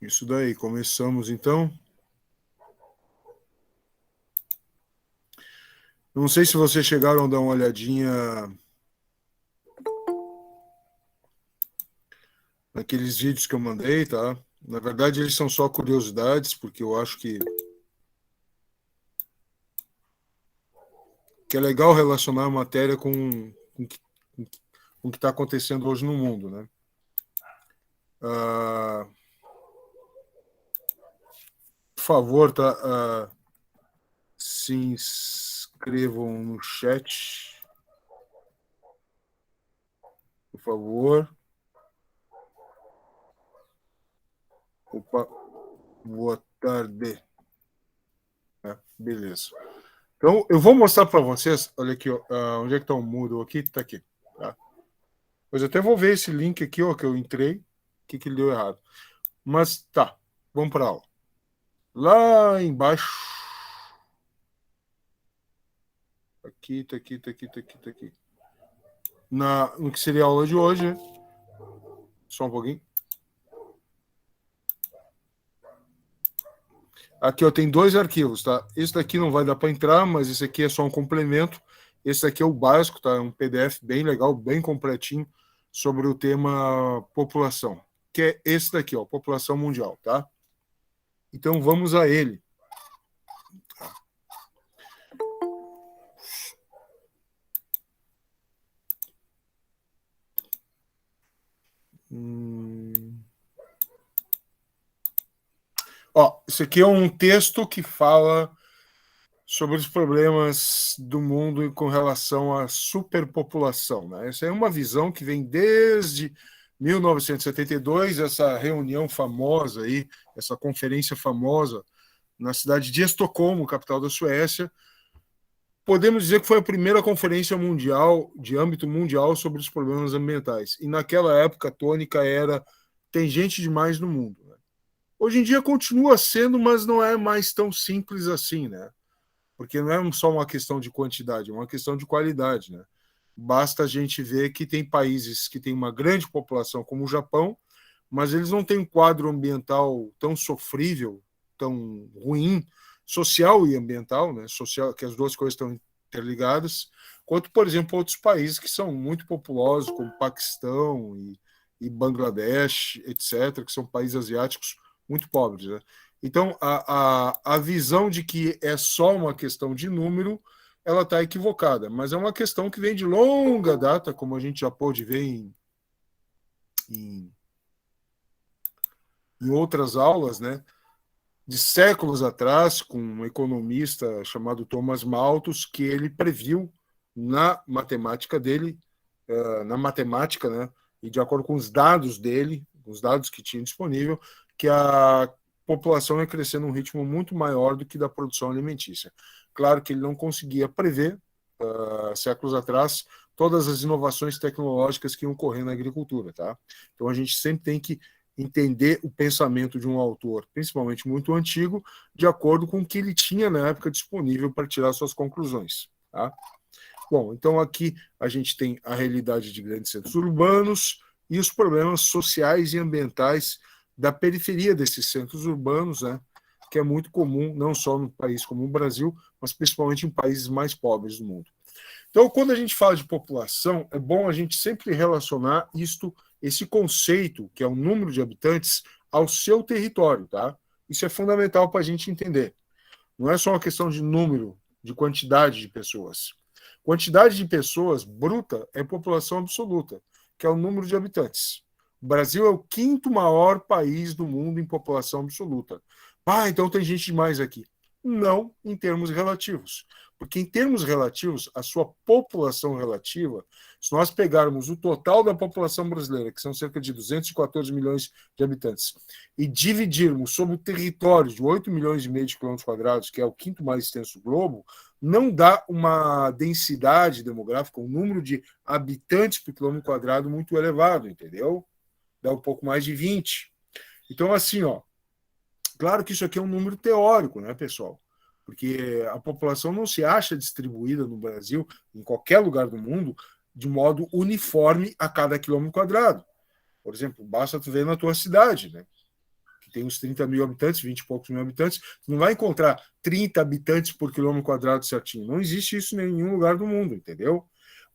Isso daí, começamos então. Não sei se vocês chegaram a dar uma olhadinha naqueles vídeos que eu mandei, tá? Na verdade, eles são só curiosidades, porque eu acho que é legal relacionar a matéria com o que está acontecendo hoje no mundo, né? Por favor, tá? Se inscrevam no chat, por favor. Opa, boa tarde. Beleza. Então, eu vou mostrar para vocês. Olha aqui, ó, onde é que está o Moodle aqui? Está aqui. Tá? Pois até vou ver esse link aqui, ó, que eu entrei, o que ele deu errado. Mas tá, vamos para a aula. Lá embaixo. Aqui, tá aqui, tá aqui, tá aqui, tá aqui. No que seria a aula de hoje, né? Só um pouquinho. Aqui, ó, tem dois arquivos, tá? Esse daqui não vai dar para entrar, mas esse aqui é só um complemento. Esse daqui é o básico, tá? É um PDF bem legal, bem completinho sobre o tema população, que é esse daqui, ó, população mundial, tá? Então vamos a ele. Ó, isso aqui é um texto que fala sobre os problemas do mundo com relação à superpopulação, né? Essa é uma visão que vem desde 1972, essa reunião famosa aí, essa conferência famosa na cidade de Estocolmo, capital da Suécia. Podemos dizer que foi a primeira conferência mundial, de âmbito mundial, sobre os problemas ambientais. E naquela época a tônica era: tem gente demais no mundo. Hoje em dia continua sendo, mas não é mais tão simples assim, né? Porque não é só uma questão de quantidade, é uma questão de qualidade, né? Basta a gente ver que tem países que têm uma grande população, como o Japão, mas eles não têm um quadro ambiental tão sofrível, tão ruim, social e ambiental, né? Social, que as duas coisas estão interligadas, quanto, por exemplo, outros países que são muito populosos, como Paquistão e Bangladesh, etc., que são países asiáticos muito pobres, né? Então, a visão de que é só uma questão de número, ela está equivocada, mas é uma questão que vem de longa data, como a gente já pôde ver em, em outras aulas, né? De séculos atrás, com um economista chamado Thomas Malthus, que ele previu na matemática dele, na matemática, né? E de acordo com os dados dele, os dados que tinha disponível, que a população ia crescer num ritmo muito maior do que da produção alimentícia. Claro que ele não conseguia prever, séculos atrás, todas as inovações tecnológicas que iam ocorrer na agricultura, tá? Então a gente sempre tem que entender o pensamento de um autor, principalmente muito antigo, de acordo com o que ele tinha na época disponível para tirar suas conclusões, tá? Bom, então aqui a gente tem a realidade de grandes centros urbanos e os problemas sociais e ambientais da periferia desses centros urbanos, né, que é muito comum, não só no país como o Brasil, mas principalmente em países mais pobres do mundo. Então, quando a gente fala de população, é bom a gente sempre relacionar esse conceito, que é o número de habitantes, ao seu território, tá? Isso é fundamental para a gente entender. Não é só uma questão de número, de quantidade de pessoas. Quantidade de pessoas bruta é população absoluta, que é o número de habitantes. O Brasil é o quinto maior país do mundo em população absoluta. Ah, então tem gente demais aqui. Não em termos relativos. Porque em termos relativos, a sua população relativa, se nós pegarmos o total da população brasileira, que são cerca de 214 milhões de habitantes, e dividirmos sobre o território de 8 milhões e meio de quilômetros quadrados, que é o quinto mais extenso do globo, não dá uma densidade demográfica, um número de habitantes por quilômetro quadrado muito elevado, entendeu? Dá um pouco mais de 20. Então, assim, ó, claro que isso aqui é um número teórico, né, pessoal? Porque a população não se acha distribuída no Brasil, em qualquer lugar do mundo, de modo uniforme a cada quilômetro quadrado. Por exemplo, basta tu ver na tua cidade, né? tem uns 30 mil habitantes, 20 e poucos mil habitantes, tu não vai encontrar 30 habitantes por quilômetro quadrado certinho. Não existe isso em nenhum lugar do mundo, entendeu?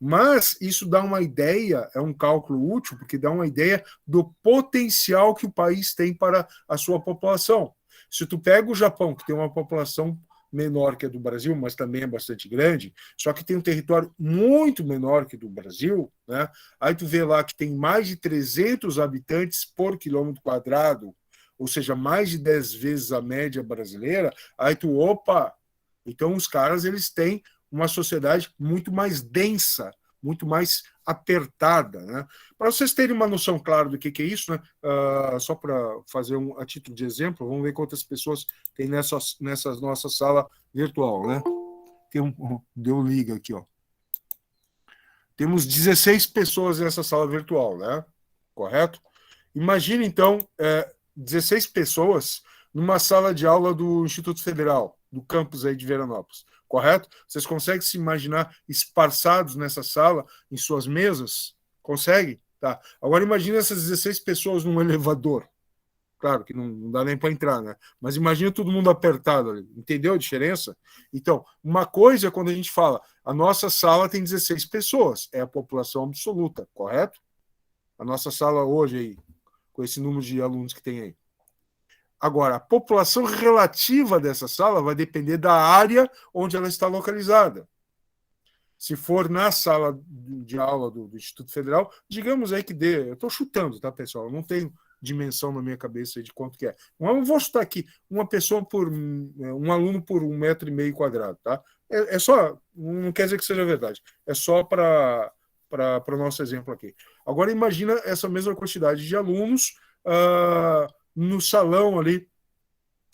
Mas isso dá uma ideia, é um cálculo útil, porque dá uma ideia do potencial que o país tem para a sua população. Se tu pega o Japão, que tem uma população menor que a do Brasil, mas também é bastante grande, só que tem um território muito menor que o do Brasil, né? Aí tu vê lá que tem mais de 300 habitantes por quilômetro quadrado, ou seja, mais de 10 vezes a média brasileira, aí tu, opa, então os caras eles têm uma sociedade muito mais densa, muito mais apertada. Né? Para vocês terem uma noção clara do que é isso, né? Só para fazer a título de exemplo, vamos ver quantas pessoas tem nessa nossa sala virtual. Né? Deu liga aqui. Ó. Temos 16 pessoas nessa sala virtual, né? Correto? Imagine, então, 16 pessoas numa sala de aula do Instituto Federal, do campus aí de Veranópolis. Correto? Vocês conseguem se imaginar esparçados nessa sala, em suas mesas? Consegue? Tá. Agora imagine essas 16 pessoas num elevador. Claro que não dá nem para entrar, né? Mas imagina todo mundo apertado ali. Entendeu a diferença? Então, uma coisa é quando a gente fala, a nossa sala tem 16 pessoas, é a população absoluta, correto? A nossa sala hoje aí, com esse número de alunos que tem aí. Agora, a população relativa dessa sala vai depender da área onde ela está localizada. Se for na sala de aula do Instituto Federal, digamos aí que dê, eu estou chutando, tá, pessoal? Eu não tenho dimensão na minha cabeça de quanto que é. Eu vou chutar aqui, um aluno por 1,5 m quadrado, tá? É só, não quer dizer que seja verdade, é só para o nosso exemplo aqui. Agora imagina essa mesma quantidade de alunos no salão ali,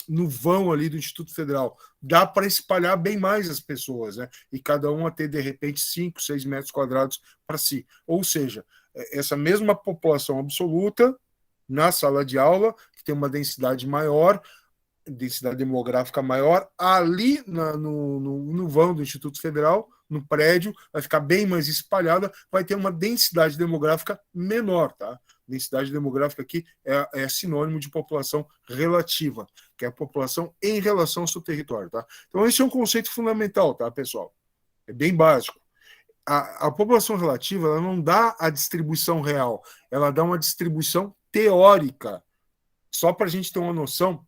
no vão ali do Instituto Federal. Dá para espalhar bem mais as pessoas, né? E cada um a ter, de repente, 5, 6 metros quadrados para si. Ou seja, essa mesma população absoluta na sala de aula, que tem uma densidade maior, densidade demográfica maior, ali no vão do Instituto Federal, no prédio, vai ficar bem mais espalhada, vai ter uma densidade demográfica menor, tá? Densidade demográfica aqui é sinônimo de população relativa, que é a população em relação ao seu território, tá? Então, esse é um conceito fundamental, tá, pessoal? É bem básico. A população relativa, ela não dá a distribuição real, ela dá uma distribuição teórica, só para a gente ter uma noção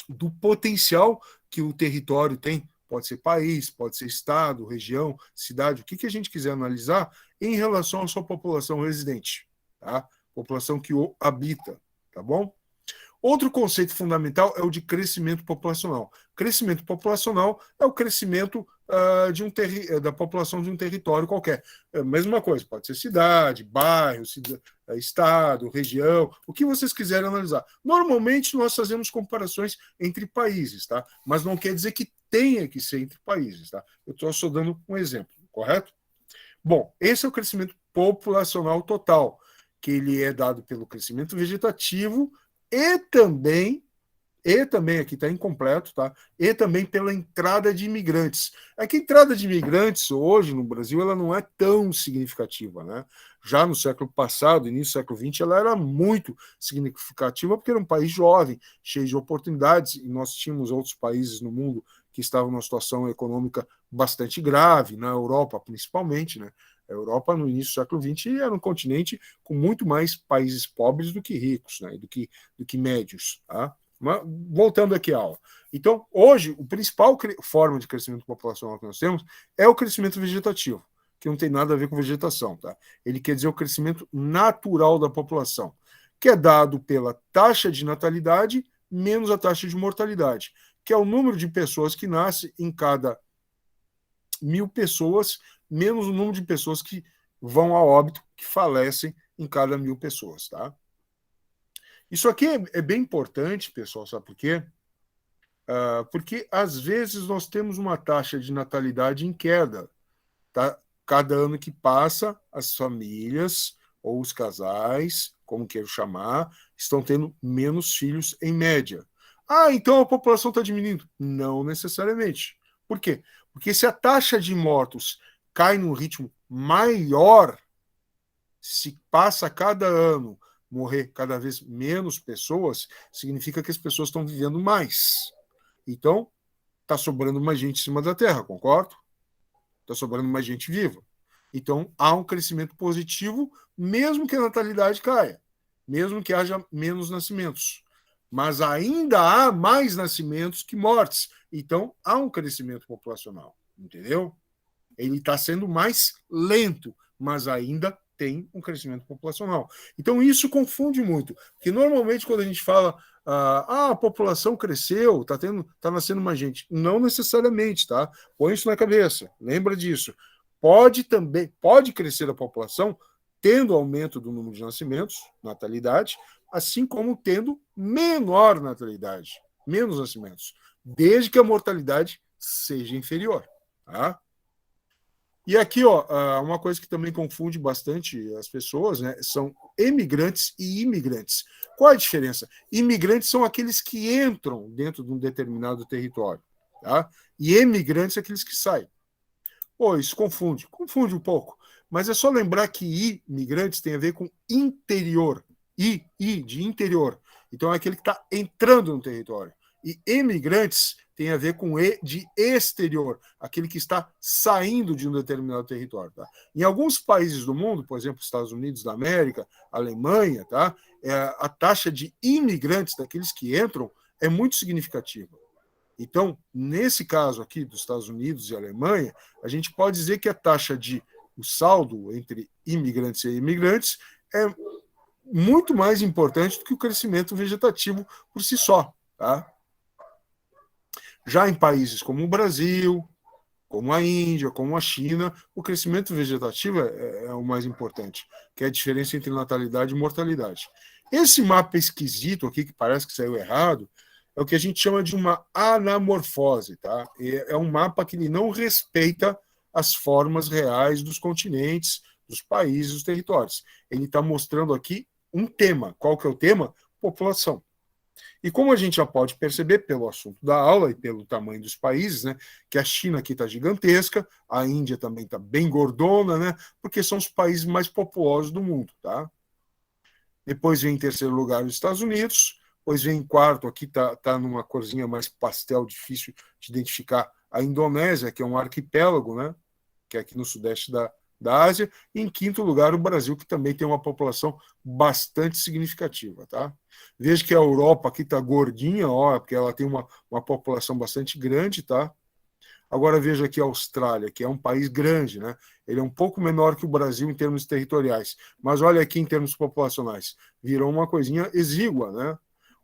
do potencial que o território tem, pode ser país, pode ser estado, região, cidade, o que a gente quiser analisar em relação à sua população residente, tá? População que o habita, tá bom? Outro conceito fundamental é o de crescimento populacional. Crescimento populacional é o crescimento da população de um território qualquer. É a mesma coisa, pode ser cidade, bairro, estado, região, o que vocês quiserem analisar. Normalmente nós fazemos comparações entre países, tá? Mas não quer dizer que tenha que ser entre países, tá? Eu estou só dando um exemplo, correto? Bom, esse é o crescimento populacional total, que ele é dado pelo crescimento vegetativo e também aqui está incompleto, tá? E também pela entrada de imigrantes. É que a entrada de imigrantes hoje no Brasil ela não é tão significativa, né? Já no século passado, início do século XX, ela era muito significativa porque era um país jovem, cheio de oportunidades, e nós tínhamos outros países no mundo que estavam numa situação econômica bastante grave, na Europa principalmente, né? A Europa, no início do século XX, era um continente com muito mais países pobres do que ricos, né? do que médios. Tá? Mas, voltando aqui à aula. Então, hoje, a principal forma de crescimento populacional que nós temos é o crescimento vegetativo, que não tem nada a ver com vegetação. Tá? Ele quer dizer o crescimento natural da população, que é dado pela taxa de natalidade menos a taxa de mortalidade, que é o número de pessoas que nascem em cada 1.000 pessoas, menos o número de pessoas que vão a óbito, que falecem em cada 1.000 pessoas, tá? Isso aqui é bem importante, pessoal, sabe por quê? Porque, às vezes, nós temos uma taxa de natalidade em queda, tá? Cada ano que passa, as famílias ou os casais, como queiro chamar, estão tendo menos filhos em média. Então a população está diminuindo? Não necessariamente. Por quê? Porque se a taxa de mortos cai num ritmo maior, se passa cada ano morrer cada vez menos pessoas, significa que as pessoas estão vivendo mais. Então, está sobrando mais gente em cima da Terra, concordo? Está sobrando mais gente viva. Então, há um crescimento positivo, mesmo que a natalidade caia, mesmo que haja menos nascimentos. Mas ainda há mais nascimentos que mortes. Então, há um crescimento populacional, entendeu? Ele está sendo mais lento, mas ainda tem um crescimento populacional. Então, isso confunde muito, porque normalmente quando a gente fala a população cresceu, tá nascendo mais gente. Não necessariamente, tá? Põe isso na cabeça, lembra disso. Pode crescer a população tendo aumento do número de nascimentos, natalidade, assim como tendo menor natalidade, menos nascimentos, desde que a mortalidade seja inferior, tá? E aqui, ó, uma coisa que também confunde bastante as pessoas, né, são emigrantes e imigrantes. Qual a diferença? Imigrantes são aqueles que entram dentro de um determinado território, tá? E emigrantes são aqueles que saem. Pô, isso confunde um pouco. Mas é só lembrar que imigrantes tem a ver com interior. De interior. Então é aquele que está entrando no território. E emigrantes tem a ver com E de exterior, aquele que está saindo de um determinado território. Tá? Em alguns países do mundo, por exemplo, Estados Unidos da América, Alemanha, tá? A taxa de imigrantes, daqueles que entram, é muito significativa. Então, nesse caso aqui dos Estados Unidos e Alemanha, a gente pode dizer que a taxa de o saldo entre imigrantes e imigrantes é muito mais importante do que o crescimento vegetativo por si só. Tá? Já em países como o Brasil, como a Índia, como a China, o crescimento vegetativo é o mais importante, que é a diferença entre natalidade e mortalidade. Esse mapa esquisito aqui, que parece que saiu errado, é o que a gente chama de uma anamorfose. Tá? É um mapa que ele não respeita as formas reais dos continentes, dos países, dos territórios. Ele está mostrando aqui um tema. Qual que é o tema? População. E como a gente já pode perceber pelo assunto da aula e pelo tamanho dos países, né, que a China aqui está gigantesca, a Índia também está bem gordona, né, porque são os países mais populosos do mundo. Tá? Depois vem em terceiro lugar os Estados Unidos, depois vem em quarto, aqui está numa corzinha mais pastel, difícil de identificar, a Indonésia, que é um arquipélago, né, que é aqui no sudeste da Ásia, e em quinto lugar o Brasil, que também tem uma população bastante significativa. Tá? Veja que a Europa aqui está gordinha, ó, porque ela tem uma população bastante grande. Tá? Agora veja aqui a Austrália, que é um país grande, né? Ele é um pouco menor que o Brasil em termos territoriais, mas olha aqui em termos populacionais, virou uma coisinha exígua, né?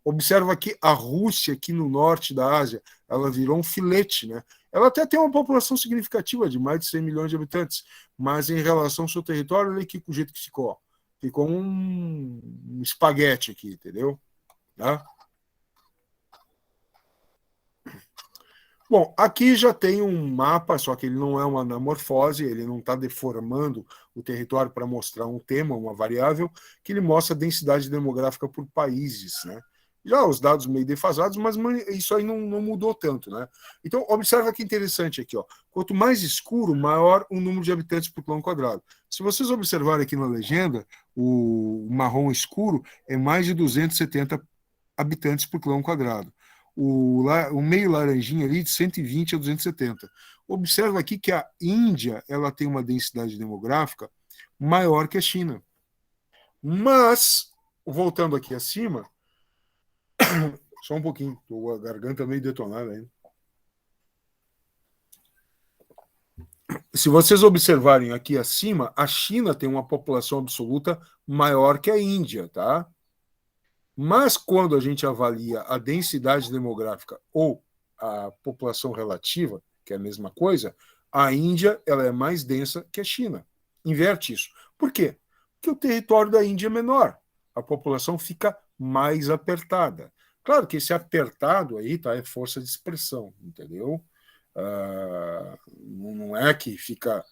Observa aqui a Rússia, aqui no norte da Ásia, ela virou um filete, né? Ela até tem uma população significativa de mais de 100 milhões de habitantes, mas em relação ao seu território, olha aqui o jeito que ficou. Ficou um espaguete aqui, entendeu? Tá? Bom, aqui já tem um mapa, só que ele não é uma anamorfose, ele não está deformando o território para mostrar um tema, uma variável, que ele mostra a densidade demográfica por países, né? Já os dados meio defasados, mas isso aí não mudou tanto, né? Então, observa que interessante aqui, ó. Quanto mais escuro, maior o número de habitantes por quilômetro quadrado. Se vocês observarem aqui na legenda, o marrom escuro é mais de 270 habitantes por quilômetro quadrado. O meio laranjinha ali de 120 a 270. Observa aqui que a Índia ela tem uma densidade demográfica maior que a China. Mas, voltando aqui acima, só um pouquinho, estou a garganta meio detonada ainda. Se vocês observarem aqui acima, a China tem uma população absoluta maior que a Índia, tá? Mas quando a gente avalia a densidade demográfica ou a população relativa, que é a mesma coisa, a Índia ela é mais densa que a China. Inverte isso. Por quê? Porque o território da Índia é menor. A população fica mais apertada. Claro que esse apertado aí tá, é força de expressão, entendeu? Não é que fica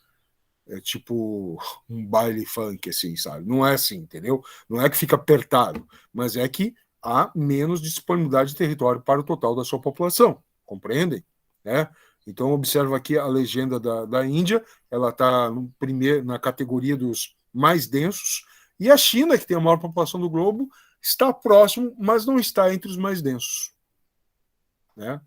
tipo um baile funk, assim, sabe? Não é assim, entendeu? Não é que fica apertado, mas é que há menos disponibilidade de território para o total da sua população, compreendem? Né? Então, observa aqui a legenda da Índia, ela está na categoria dos mais densos, E a China, que tem a maior população do globo, está próximo, mas não está entre os mais densos. Né?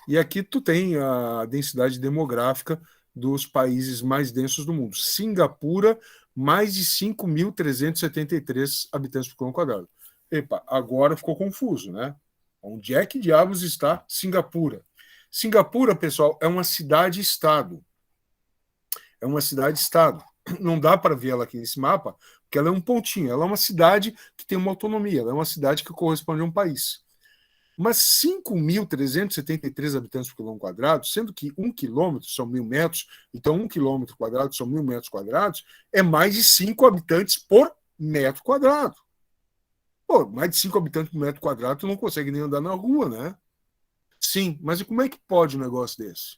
E aqui tu tem a densidade demográfica dos países mais densos do mundo. Singapura, mais de 5.373 habitantes por quilômetro quadrado. Epa, agora ficou confuso, né? Onde é que diabos está Singapura? Singapura, pessoal, é uma cidade-estado. É uma cidade-estado. Não dá para ver ela aqui nesse mapa, porque ela é um pontinho. Ela é uma cidade que tem uma autonomia. Ela é uma cidade que corresponde a um país. Mas 5.373 habitantes por quilômetro quadrado, sendo que 1 quilômetro são 1.000 metros, então 1 quilômetro quadrado são 1.000 metros quadrados, é mais de 5 habitantes por metro quadrado. Pô, mais de 5 habitantes por metro quadrado, tu não consegue nem andar na rua, né? Sim, mas e como é que pode um negócio desse?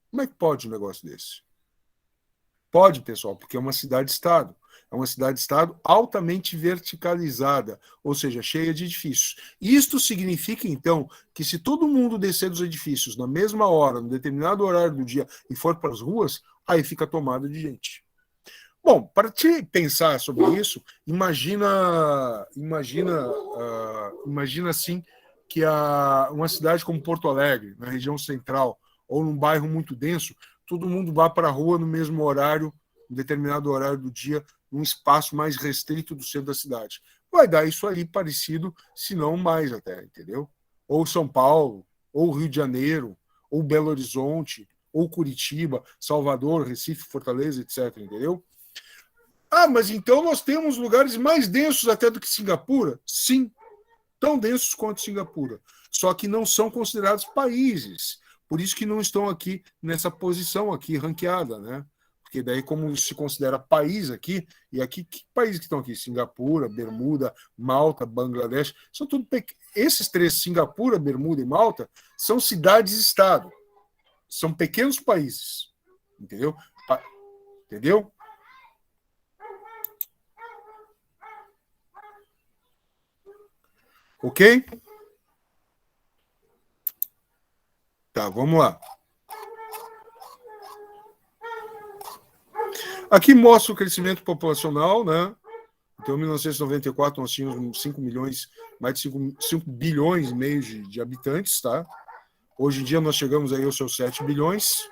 Como é que pode um negócio desse? Pode, pessoal, porque é uma cidade-estado. É uma cidade-estado altamente verticalizada, ou seja, cheia de edifícios. Isto significa, então, que se todo mundo descer dos edifícios na mesma hora, num determinado horário do dia, e for para as ruas, aí fica tomado de gente. Bom, para te pensar sobre isso, imagina assim que uma cidade como Porto Alegre, na região central, ou num bairro muito denso, todo mundo vá para a rua no mesmo horário, em determinado horário do dia, num espaço mais restrito do centro da cidade. Vai dar isso aí parecido, se não mais até, entendeu? Ou São Paulo, ou Rio de Janeiro, ou Belo Horizonte, ou Curitiba, Salvador, Recife, Fortaleza, etc., entendeu? Ah, mas então nós temos lugares mais densos até do que Singapura? Sim, tão densos quanto Singapura. Só que não são considerados países. Por isso que não estão aqui nessa posição aqui ranqueada, né? Porque daí, como se considera país aqui, e aqui, que países que estão aqui? Singapura, Bermuda, Malta, Bangladesh, são tudo esses três, Singapura, Bermuda e Malta, são cidades-estado. São pequenos países. Entendeu? Entendeu? Ok? Tá, vamos lá. Aqui mostra o crescimento populacional, né? Então, em 1994, nós tínhamos 5 milhões, mais de 5 bilhões e meio de habitantes, tá? Hoje em dia, nós chegamos aí aos seus 7 bilhões.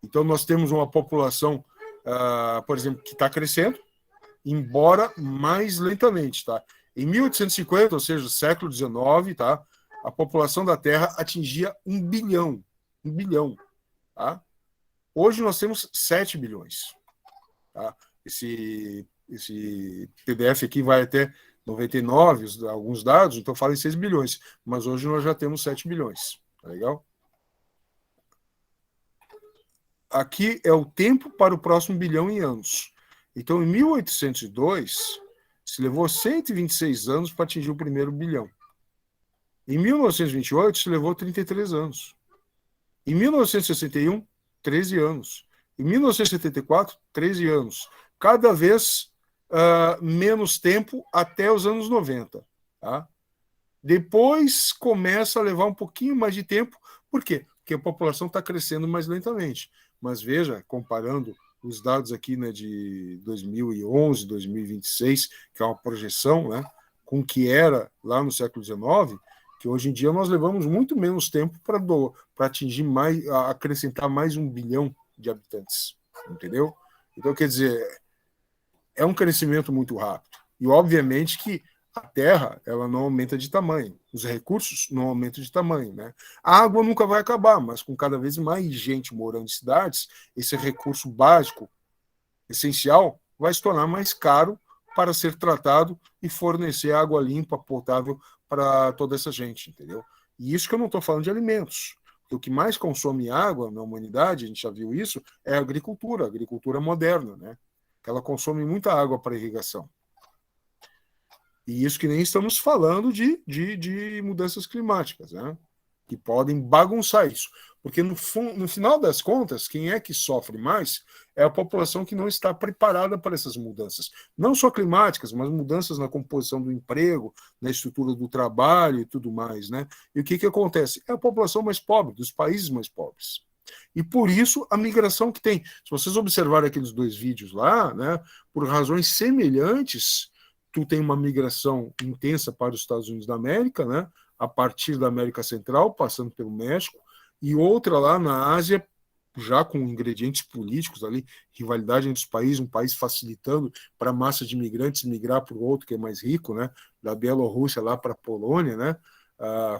Então, nós temos uma população, por exemplo, que está crescendo, embora mais lentamente, tá? Em 1850, ou seja, século XIX, tá? A população da Terra atingia 1 bilhão. 1 bilhão, tá? Hoje nós temos 7 bilhões. Tá? Esse PDF aqui vai até 99, alguns dados, então fala em 6 bilhões. Mas hoje nós já temos 7 bilhões. Tá legal? Aqui é o tempo para o próximo bilhão em anos. Então, em 1802, se levou 126 anos para atingir o primeiro bilhão. Em 1928, se levou 33 anos. Em 1961, 13 anos. Em 1974, 13 anos. Cada vez menos tempo até os anos 90. Tá? Depois começa a levar um pouquinho mais de tempo. Por quê? Porque a população está crescendo mais lentamente. Mas veja, comparando os dados aqui, né, de 2011, 2026, que é uma projeção, né, com o que era lá no século XIX, que hoje em dia nós levamos muito menos tempo para atingir mais, acrescentar mais 1 bilhão de habitantes, entendeu? Então, quer dizer, é um crescimento muito rápido. E, obviamente, que a Terra ela não aumenta de tamanho, os recursos não aumentam de tamanho. Né? A água nunca vai acabar, mas com cada vez mais gente morando em cidades, esse recurso básico, essencial, vai se tornar mais caro para ser tratado e fornecer água limpa, potável para toda essa gente, entendeu? E isso que eu não estou falando de alimentos. O que mais consome água na humanidade, a gente já viu isso, é a agricultura moderna, né? Ela consome muita água para irrigação. E isso que nem estamos falando de mudanças climáticas, né? Que podem bagunçar isso. Porque, no final das contas, quem é que sofre mais é a população que não está preparada para essas mudanças. Não só climáticas, mas mudanças na composição do emprego, na estrutura do trabalho e tudo mais. Né? E o que acontece? É a população mais pobre, dos países mais pobres. E por isso a migração que tem. Se vocês observarem aqueles 2 vídeos lá, né, por razões semelhantes, tu tem uma migração intensa para os Estados Unidos da América, né, a partir da América Central, passando pelo México, e outra lá na Ásia, já com ingredientes políticos ali, rivalidade entre os países, um país facilitando para a massa de imigrantes migrar para o outro que é mais rico, né, da Bielorrússia lá para a Polônia, né,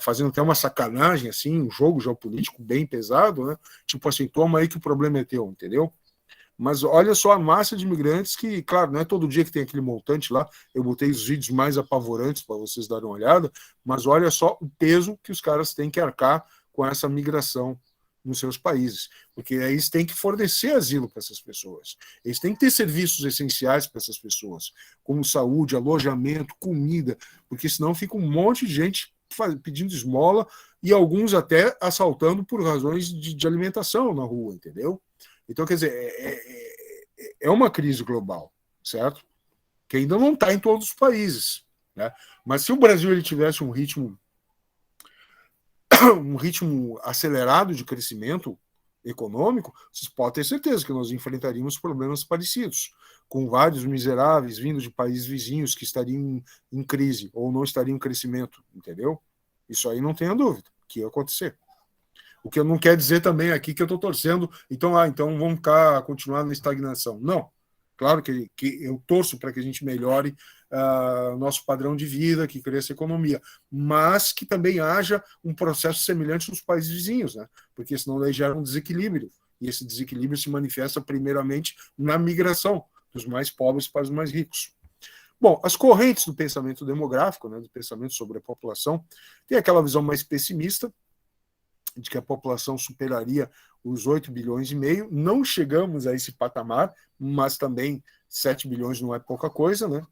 fazendo até uma sacanagem, assim, um jogo geopolítico bem pesado, né, tipo assim, toma aí que o problema é teu, entendeu? Mas olha só a massa de imigrantes que, claro, não é todo dia que tem aquele montante lá, eu botei os vídeos mais apavorantes para vocês darem uma olhada, mas olha só o peso que os caras têm que arcar com essa migração nos seus países, porque aí eles têm que fornecer asilo para essas pessoas, eles têm que ter serviços essenciais para essas pessoas, como saúde, alojamento, comida, porque senão fica um monte de gente pedindo esmola e alguns até assaltando por razões de alimentação na rua, entendeu? Então, quer dizer, é uma crise global, certo? Que ainda não está em todos os países, né? Mas se o Brasil ele tivesse um ritmo acelerado de crescimento econômico, vocês podem ter certeza que nós enfrentaríamos problemas parecidos, com vários miseráveis vindo de países vizinhos que estariam em crise ou não estariam em crescimento, entendeu? Isso aí não tenha dúvida que ia acontecer. O que não quer dizer também aqui que eu estou torcendo, então vamos continuar na estagnação. Não. Claro que eu torço para que a gente melhore nosso padrão de vida, que cresça a economia, mas que também haja um processo semelhante nos países vizinhos, né? Porque senão daí gera um desequilíbrio, e esse desequilíbrio se manifesta primeiramente na migração dos mais pobres para os mais ricos. Bom, as correntes do pensamento demográfico, né, do pensamento sobre a população, tem aquela visão mais pessimista, de que a população superaria os 8 bilhões e meio. Não chegamos a esse patamar, mas também 7 bilhões não é pouca coisa, né?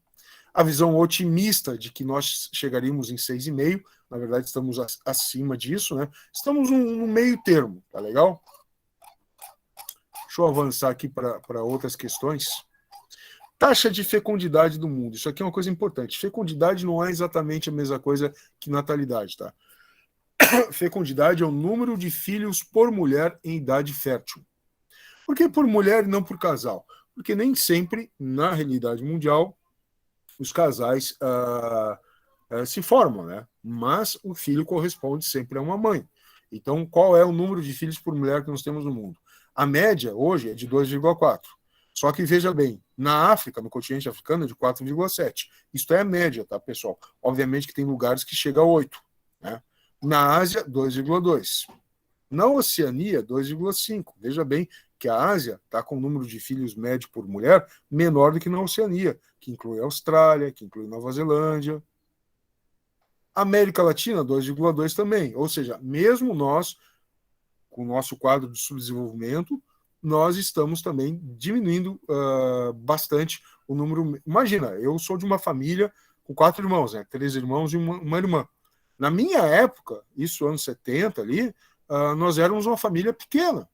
A visão otimista de que nós chegaríamos em 6,5, na verdade estamos acima disso, né? Estamos no meio termo, tá legal? Deixa eu avançar aqui para outras questões. Taxa de fecundidade do mundo. Isso aqui é uma coisa importante. Fecundidade não é exatamente a mesma coisa que natalidade, tá? Fecundidade é o número de filhos por mulher em idade fértil. Por que por mulher e não por casal? Porque nem sempre, na realidade mundial, os casais se formam, né? Mas o filho corresponde sempre a uma mãe. Então, qual é o número de filhos por mulher que nós temos no mundo? A média, hoje, é de 2,4. Só que, veja bem, na África, no continente africano, é de 4,7. Isto é a média, tá, pessoal? Obviamente que tem lugares que chega a 8, né? Na Ásia, 2,2. Na Oceania, 2,5. Veja bem que a Ásia está com o número de filhos médio por mulher menor do que na Oceania, que inclui a Austrália, que inclui Nova Zelândia. América Latina, 2,2 também. Ou seja, mesmo nós, com o nosso quadro de subdesenvolvimento, nós estamos também diminuindo bastante o número. Imagina, eu sou de uma família com 4 irmãos, né? 3 irmãos e uma irmã. Na minha época, isso anos 70 ali, nós éramos uma família pequena.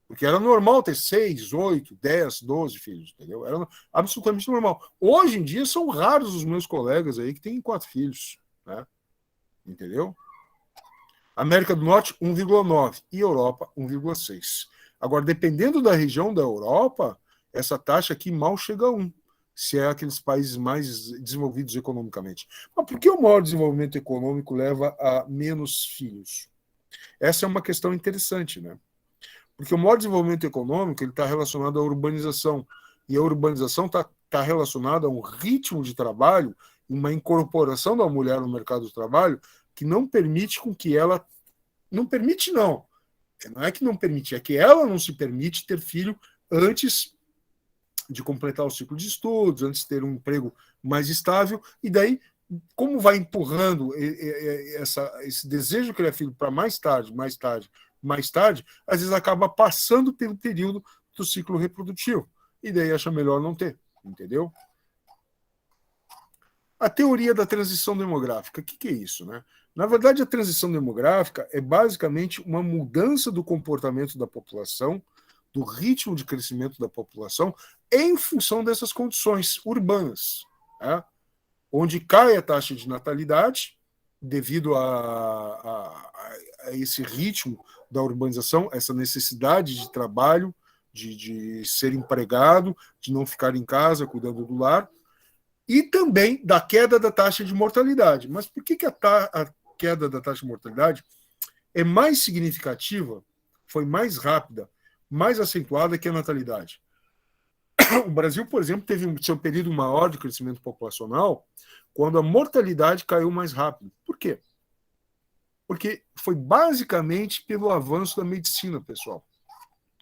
Porque era normal ter 6, 8, 10, 12 filhos, entendeu? Era absolutamente normal. Hoje em dia são raros os meus colegas aí que têm 4 filhos, né? Entendeu? América do Norte, 1,9 e Europa, 1,6. Agora, dependendo da região da Europa, essa taxa aqui mal chega a 1. Se é aqueles países mais desenvolvidos economicamente. Mas por que o maior desenvolvimento econômico leva a menos filhos? Essa é uma questão interessante, né? Porque o maior desenvolvimento econômico está relacionado à urbanização. E a urbanização está relacionada a um ritmo de trabalho, uma incorporação da mulher no mercado do trabalho que não permite com que ela... Não permite, não. Não é que não permite, é que ela não se permite ter filho antes de completar o ciclo de estudos, antes de ter um emprego mais estável, e daí, como vai empurrando esse desejo de criar filho para mais tarde, às vezes acaba passando pelo período do ciclo reprodutivo, e daí acha melhor não ter, entendeu? A teoria da transição demográfica, o que é isso, né? Na verdade, a transição demográfica é basicamente uma mudança do comportamento da população, do ritmo de crescimento da população, em função dessas condições urbanas, né? Onde cai a taxa de natalidade, devido a esse ritmo da urbanização, essa necessidade de trabalho, de ser empregado, de não ficar em casa cuidando do lar, e também da queda da taxa de mortalidade. Mas por que a queda da taxa de mortalidade é mais significativa, foi mais rápida, mais acentuada que a natalidade? O Brasil, por exemplo, teve um seu período maior de crescimento populacional quando a mortalidade caiu mais rápido. Por quê? Porque foi basicamente pelo avanço da medicina, pessoal.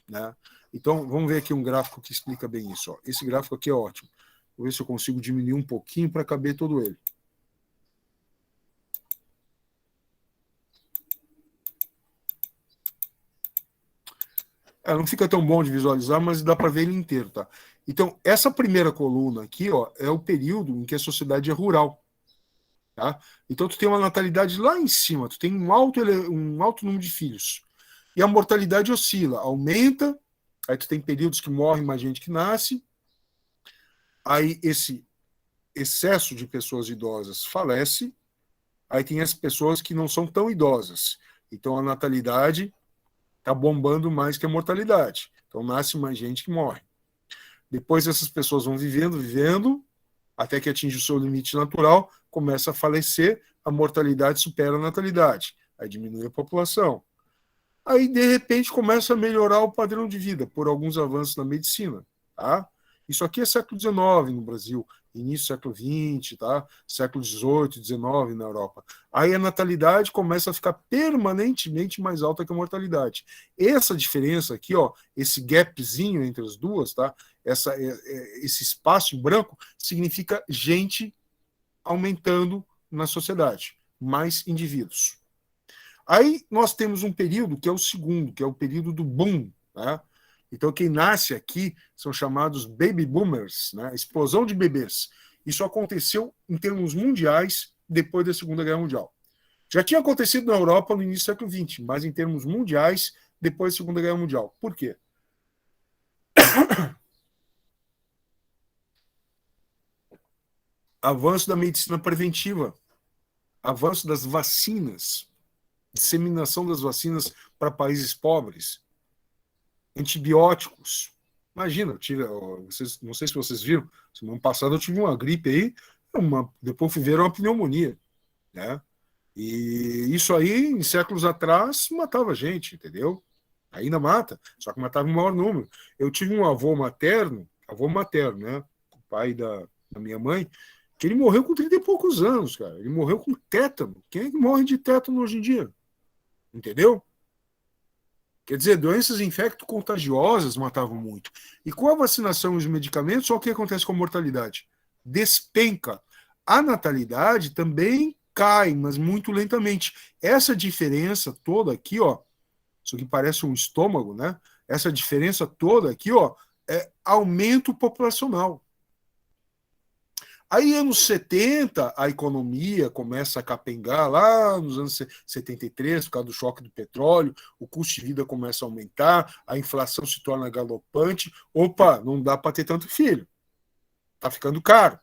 Né? Então, vamos ver aqui um gráfico que explica bem isso. Ó. Esse gráfico aqui é ótimo. Vou ver se eu consigo diminuir um pouquinho para caber todo ele. Não fica tão bom de visualizar, mas dá para ver ele inteiro. Tá? Então, essa primeira coluna aqui ó, é o período em que a sociedade é rural. Tá? Então, tu tem uma natalidade lá em cima, tu tem um alto número de filhos. E a mortalidade oscila, aumenta, aí tu tem períodos que morre mais gente que nasce, aí esse excesso de pessoas idosas falece, aí tem as pessoas que não são tão idosas. Então, a natalidade está bombando mais que a mortalidade. Então, nasce mais gente que morre. Depois, essas pessoas vão vivendo, até que atinge o seu limite natural, começa a falecer, a mortalidade supera a natalidade. Aí diminui a população. Aí, de repente, começa a melhorar o padrão de vida por alguns avanços na medicina. Tá? Isso aqui é século XIX no Brasil, início do século XX, tá? Século XVIII, XIX na Europa. Aí a natalidade começa a ficar permanentemente mais alta que a mortalidade. Essa diferença aqui, ó, esse gapzinho entre as duas, tá? Esse espaço em branco significa gente aumentando na sociedade, mais indivíduos. Aí nós temos um período que é o segundo, que é o período do boom, né? Então, quem nasce aqui são chamados baby boomers, né? Explosão de bebês. Isso aconteceu em termos mundiais depois da Segunda Guerra Mundial. Já tinha acontecido na Europa no início do século XX, mas em termos mundiais depois da Segunda Guerra Mundial. Por quê? Avanço da medicina preventiva, avanço das vacinas, disseminação das vacinas para países pobres, antibióticos. Imagina, não sei se vocês viram, semana passada eu tive uma gripe aí, depois viveram uma pneumonia, né? E isso aí, em séculos atrás, matava gente, entendeu? Ainda mata, só que matava em maior número. Eu tive um avô materno, né? O pai da minha mãe, que ele morreu com 30 e poucos anos, cara. Ele morreu com tétano. Quem é que morre de tétano hoje em dia? Entendeu? Quer dizer, doenças infecto-contagiosas matavam muito. E com a vacinação e os medicamentos, olha o que acontece com a mortalidade. Despenca. A natalidade também cai, mas muito lentamente. Essa diferença toda aqui, ó, isso aqui parece um estômago, né? Essa diferença toda aqui, ó, é aumento populacional. Aí, anos 70, a economia começa a capengar, lá nos anos 73, por causa do choque do petróleo, o custo de vida começa a aumentar, a inflação se torna galopante. Opa, não dá para ter tanto filho. Está ficando caro.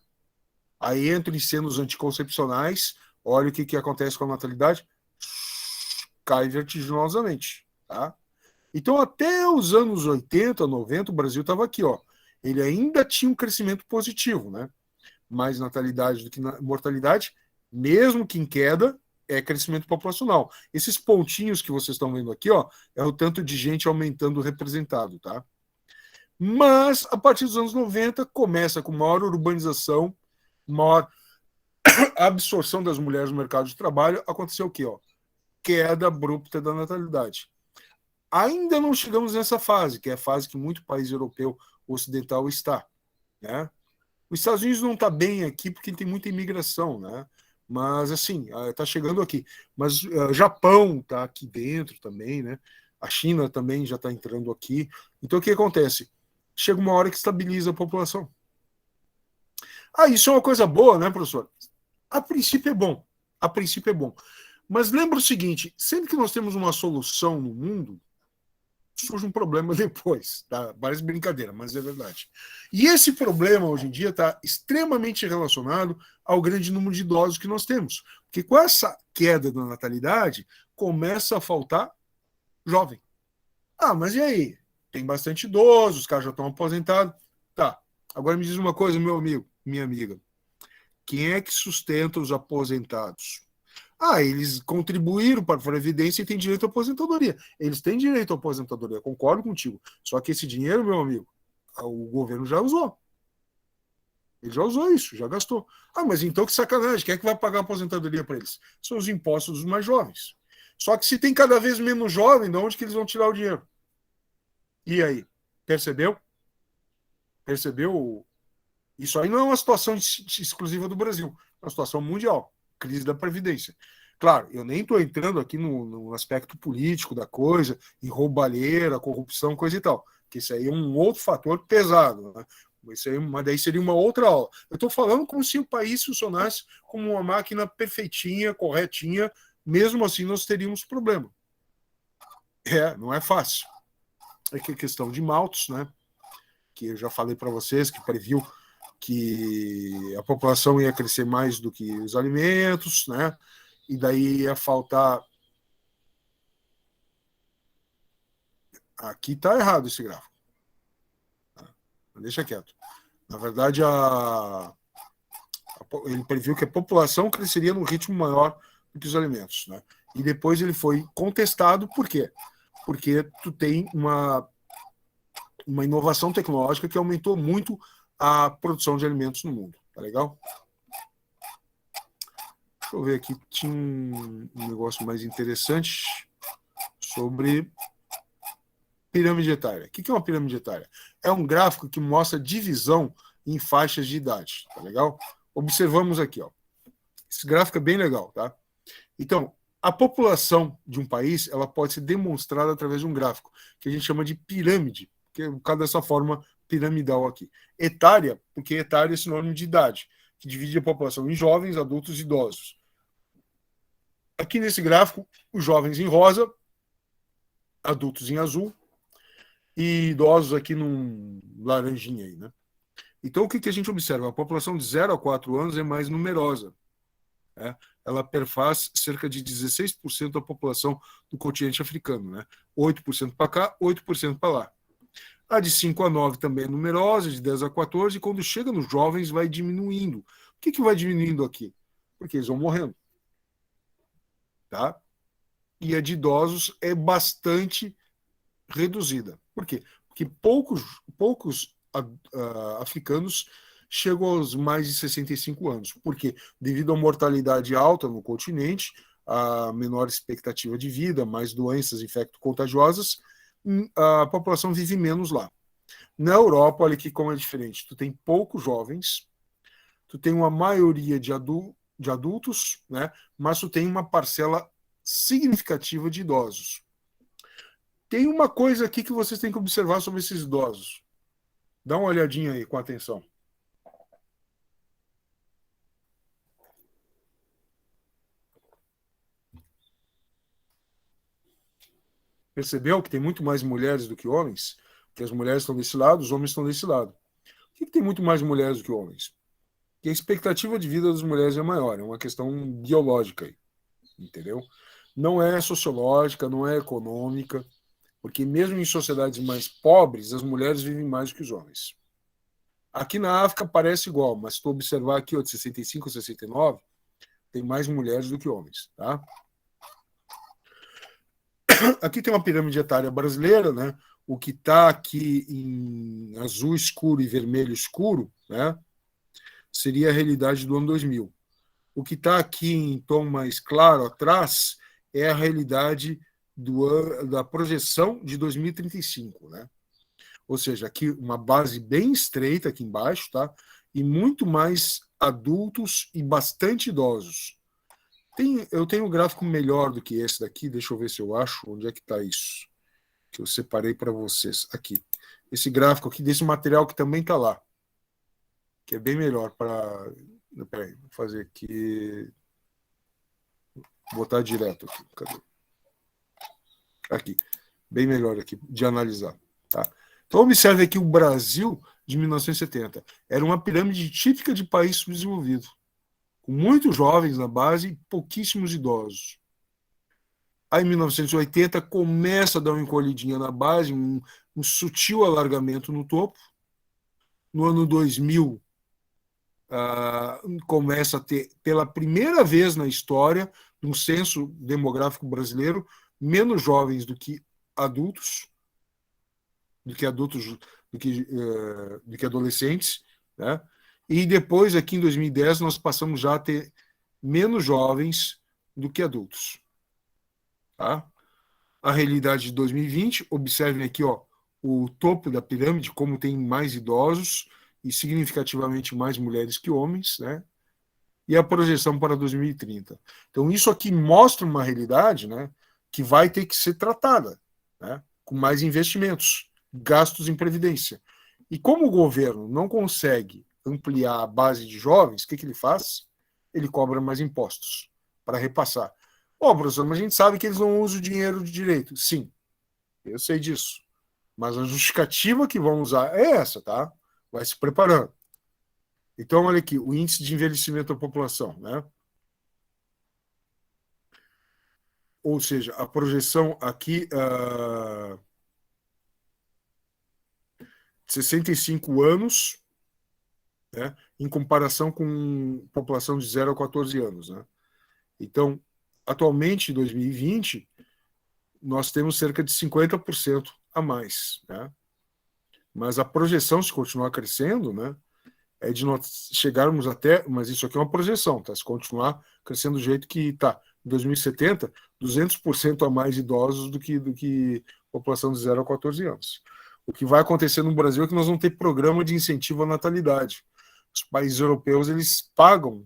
Aí entram em cena os anticoncepcionais, olha o que acontece com a natalidade, cai vertiginosamente. Tá? Então, até os anos 80, 90, o Brasil estava aqui. Ó. Ele ainda tinha um crescimento positivo, né? Mais natalidade do que mortalidade, mesmo que em queda, é crescimento populacional. Esses pontinhos que vocês estão vendo aqui, ó, é o tanto de gente aumentando representado, tá? Mas, a partir dos anos 90, começa com maior urbanização, maior absorção das mulheres no mercado de trabalho, aconteceu o quê? Ó? Queda abrupta da natalidade. Ainda não chegamos nessa fase, que é a fase que muito país europeu ocidental está, né? Os Estados Unidos não está bem aqui porque tem muita imigração, né? Mas, assim, está chegando aqui. Mas o Japão está aqui dentro também, né? A China também já está entrando aqui. Então, o que acontece? Chega uma hora que estabiliza a população. Isso é uma coisa boa, né, professor? A princípio é bom. A princípio é bom. Mas lembra o seguinte, sempre que nós temos uma solução no mundo, surge um problema depois, tá? Parece brincadeira, mas é verdade. E esse problema, hoje em dia, está extremamente relacionado ao grande número de idosos que nós temos. Porque com essa queda da natalidade, começa a faltar jovem. Ah, mas e aí? Tem bastante idosos, os caras já estão aposentados. Tá. Agora me diz uma coisa, meu amigo, minha amiga. Quem é que sustenta os aposentados? Ah, eles contribuíram para a Previdência e têm direito à aposentadoria. Eles têm direito à aposentadoria, concordo contigo. Só que esse dinheiro, meu amigo, o governo já usou. Ele já usou isso, já gastou. Ah, mas então que sacanagem. Quem é que vai pagar a aposentadoria para eles? São os impostos dos mais jovens. Só que se tem cada vez menos jovem, de onde que eles vão tirar o dinheiro? E aí? Percebeu? Percebeu? Isso aí não é uma situação exclusiva do Brasil, é uma situação mundial. Crise da Previdência. Claro, eu nem estou entrando aqui no aspecto político da coisa, em roubalheira, corrupção, coisa e tal, que isso aí é um outro fator pesado. Né? Isso aí, mas daí seria uma outra aula. Eu estou falando como se o país funcionasse como uma máquina perfeitinha, corretinha, mesmo assim nós teríamos problema. Não é fácil. É que a questão de Malthus, né? Que eu já falei para vocês, que previu que a população ia crescer mais do que os alimentos, né? E daí ia faltar. Aqui está errado esse gráfico. Deixa quieto. Na verdade, ele previu que a população cresceria num ritmo maior do que os alimentos, né? E depois ele foi contestado, por quê? Porque tu tem uma inovação tecnológica que aumentou muito a produção de alimentos no mundo. Tá legal? Deixa eu ver aqui, tinha um negócio mais interessante sobre pirâmide etária. O que é uma pirâmide etária? É um gráfico que mostra divisão em faixas de idade, tá legal? Observamos aqui, ó. Esse gráfico é bem legal, tá? Então, a população de um país, ela pode ser demonstrada através de um gráfico, que a gente chama de pirâmide, que é por causa dessa forma piramidal aqui. Etária, porque etária é sinônimo de idade, que divide a população em jovens, adultos e idosos. Aqui nesse gráfico, os jovens em rosa, adultos em azul e idosos aqui num laranjinha aí, né? Então, o que a gente observa? A população de 0 a 4 anos é mais numerosa. Né? Ela perfaz cerca de 16% da população do continente africano. Né? 8% para cá, 8% para lá. A de 5 a 9 também é numerosa, de 10 a 14, e quando chega nos jovens vai diminuindo. Por que vai diminuindo aqui? Porque eles vão morrendo. Tá? E a de idosos é bastante reduzida. Por quê? Porque poucos africanos chegam aos mais de 65 anos. Por quê? Devido à mortalidade alta no continente, a menor expectativa de vida, mais doenças infecto-contagiosas, a população vive menos lá. Na Europa, olha aqui como é diferente. Tu tem poucos jovens, tu tem uma maioria de adultos, né? Mas tu tem uma parcela significativa de idosos. Tem uma coisa aqui que vocês têm que observar sobre esses idosos. Dá uma olhadinha aí com atenção. Percebeu que tem muito mais mulheres do que homens? Que as mulheres estão desse lado, os homens estão desse lado. Por que tem muito mais mulheres do que homens? Porque a expectativa de vida das mulheres é maior, é uma questão biológica aí, entendeu? Não é sociológica, não é econômica, porque mesmo em sociedades mais pobres, as mulheres vivem mais do que os homens. Aqui na África parece igual, mas se tu observar aqui, ó, de 65 a 69, tem mais mulheres do que homens, tá? Aqui tem uma pirâmide etária brasileira, né? O que está aqui em azul escuro e vermelho escuro, né? Seria a realidade do ano 2000. O que está aqui em tom mais claro atrás é a realidade da projeção de 2035, né? Ou seja, aqui uma base bem estreita aqui embaixo, tá? E muito mais adultos e bastante idosos. Eu tenho um gráfico melhor do que esse daqui, deixa eu ver se eu acho onde é que está isso, que eu separei para vocês aqui. Esse gráfico aqui desse material que também está lá, que é bem melhor para... Peraí, vou fazer aqui... Vou botar direto aqui. Cadê? Aqui. Bem melhor aqui de analisar. Tá? Então, observe aqui o Brasil de 1970. Era uma pirâmide típica de país subdesenvolvido, com muitos jovens na base e pouquíssimos idosos. Aí, em 1980, começa a dar uma encolhidinha na base, um sutil alargamento no topo. No ano 2000, começa a ter, pela primeira vez na história, um censo demográfico brasileiro, menos jovens adultos, do que adultos, do que adolescentes, né? E depois, aqui em 2010, nós passamos já a ter menos jovens do que adultos. Tá? A realidade de 2020, observem aqui, ó, o topo da pirâmide, como tem mais idosos e significativamente mais mulheres que homens, né? E a projeção para 2030. Então, isso aqui mostra uma realidade, né, que vai ter que ser tratada, né, com mais investimentos, gastos em previdência. E como o governo não consegue ampliar a base de jovens, o que ele faz? Ele cobra mais impostos para repassar. Professor, mas a gente sabe que eles não usam o dinheiro de direito. Sim, eu sei disso. Mas a justificativa que vão usar é essa, tá? Vai se preparando. Então, olha aqui, o índice de envelhecimento da população, né? Ou seja, a projeção aqui, 65 anos, né, em comparação com população de 0 a 14 anos. Né? Então, atualmente, em 2020, nós temos cerca de 50% a mais. Né? Mas a projeção, se continuar crescendo, né, é de nós chegarmos até, mas isso aqui é uma projeção, tá? Se continuar crescendo do jeito que está, em 2070, 200% a mais idosos do que população de 0 a 14 anos. O que vai acontecer no Brasil é que nós vamos ter programa de incentivo à natalidade. Os países europeus, eles pagam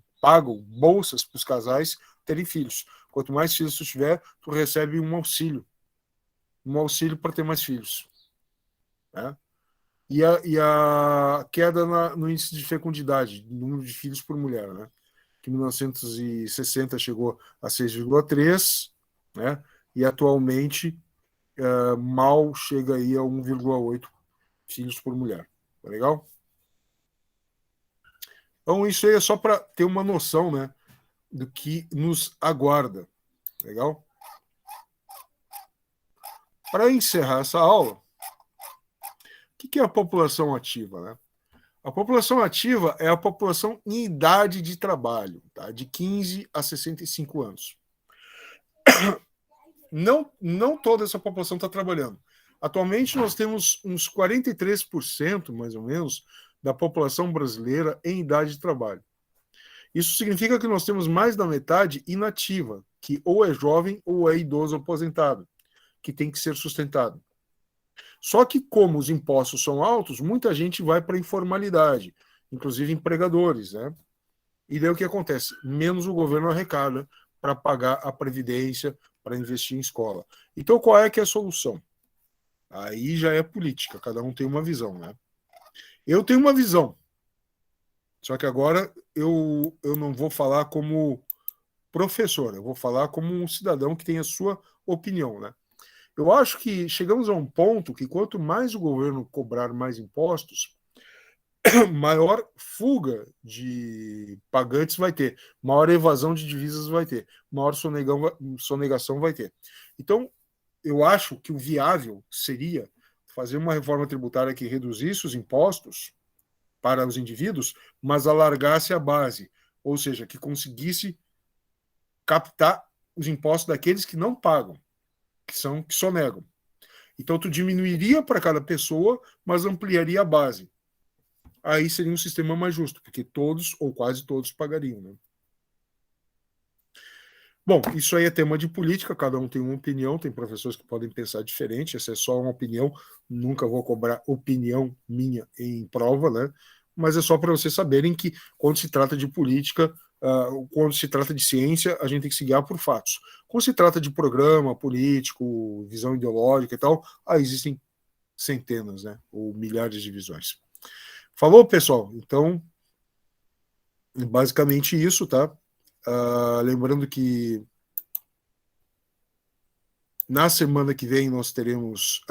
bolsas para os casais terem filhos. Quanto mais filhos tu tiver, tu recebe um auxílio para ter mais filhos. Né? E a queda no índice de fecundidade, número de filhos por mulher, né? Que em 1960 chegou a 6,3, né? E atualmente mal chega aí a 1,8 filhos por mulher. Tá legal? Então, isso aí é só para ter uma noção, né, do que nos aguarda. Legal? Para encerrar essa aula, o que é a população ativa, né? A população ativa é a população em idade de trabalho, tá? De 15 a 65 anos. Não toda essa população está trabalhando. Atualmente, nós temos uns 43%, mais ou menos, da população brasileira em idade de trabalho. Isso significa que nós temos mais da metade inativa, que ou é jovem ou é idoso aposentado, que tem que ser sustentado. Só que, como os impostos são altos, muita gente vai para a informalidade, inclusive empregadores, né? E daí o que acontece? Menos o governo arrecada para pagar a previdência, para investir em escola. Então, qual é que é a solução? Aí já é política, cada um tem uma visão, né? Eu tenho uma visão, só que agora eu não vou falar como professor, eu vou falar como um cidadão que tem a sua opinião, né? Eu acho que chegamos a um ponto que quanto mais o governo cobrar mais impostos, maior fuga de pagantes vai ter, maior evasão de divisas vai ter, maior sonegação vai ter. Então, eu acho que o viável seria fazer uma reforma tributária que reduzisse os impostos para os indivíduos, mas alargasse a base, ou seja, que conseguisse captar os impostos daqueles que não pagam, que sonegam. Então, tu diminuiria para cada pessoa, mas ampliaria a base. Aí seria um sistema mais justo, porque todos ou quase todos pagariam. Né? Bom, isso aí é tema de política, cada um tem uma opinião, tem professores que podem pensar diferente, essa é só uma opinião, nunca vou cobrar opinião minha em prova, né? Mas é só para vocês saberem que quando se trata de política, quando se trata de ciência, a gente tem que se guiar por fatos. Quando se trata de programa político, visão ideológica e tal, aí existem centenas, né? Ou milhares de visões. Falou, pessoal? Então, basicamente isso, tá? Lembrando que na semana que vem nós teremos